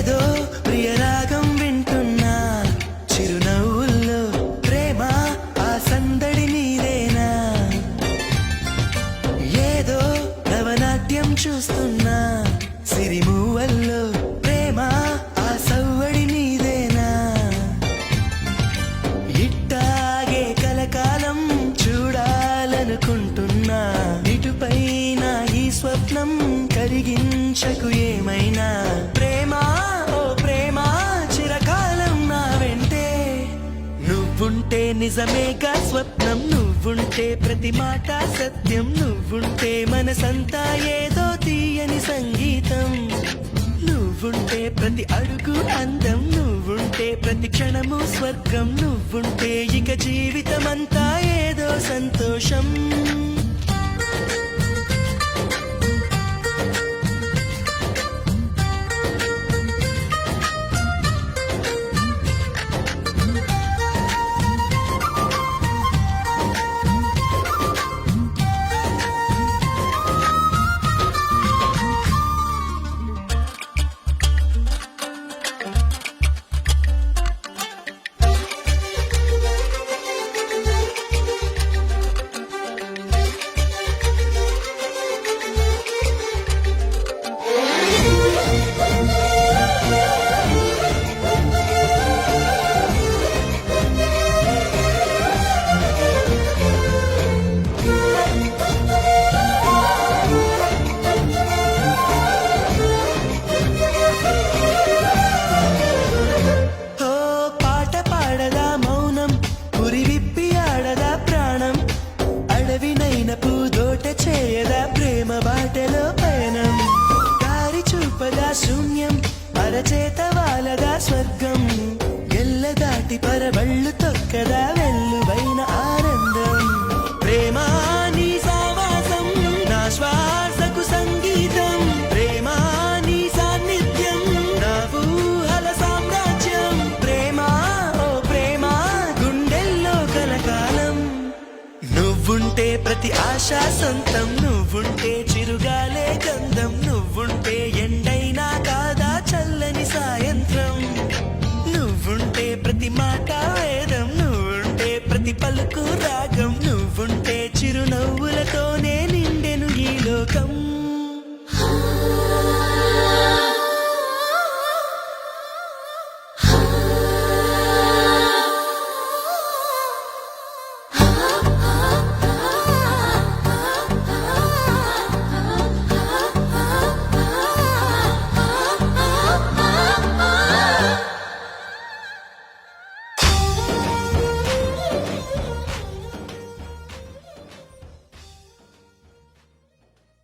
ఏదో ప్రియరాగం వింటున్నా చిరునవ్వుల్లో ప్రేమ ఆ సందడి నీదేనా ఏదో నవనాట్యం చూస్తున్నా సిరిమూవల్లో ప్రేమ ఆ సవ్వడి నీదేనా ఇట్టాగే కలకాలం చూడాలనుకుంటున్నా ఇటుపైన ఈ స్వప్నం కరిగించకు ఏమైనా ప్రేమ ఓ ప్రేమ చిరకాలం నా వెంటే నువ్వుంటే నిజమేగా స్వప్నం నువ్వుంటే ప్రతి మాట సత్యం నువ్వుంటే మనసంతా ఏదో తీయని సంగీతం నువ్వుంటే ప్రతి అడుగు అందం నువ్వుంటే ప్రతి క్షణము స్వర్గం నువ్వుంటే ఇక జీవితమంతా ఏదో సంతోషం పూదోట చేయదా ప్రేమ బాటలో పయనం దారి చూపదా శూన్యం అరచేత వాలదా స్వర్గం ఎల్ల దాటి పరవళ్ళు తొక్కదా వెల్లువైన ఆనందం ప్రేమ నీ సావాసం నా శ్వాసకు సంగీతం ప్రేమ నీ సాన్నిధ్యం నా ఊహల సామ్రాజ్యం ప్రేమ ఓ ప్రేమ గుండెల్లో కలకాలం నువ్వుంటే ప్రతి ఆశా సొంతం నువ్వుంటే చిరుగాలే గంధం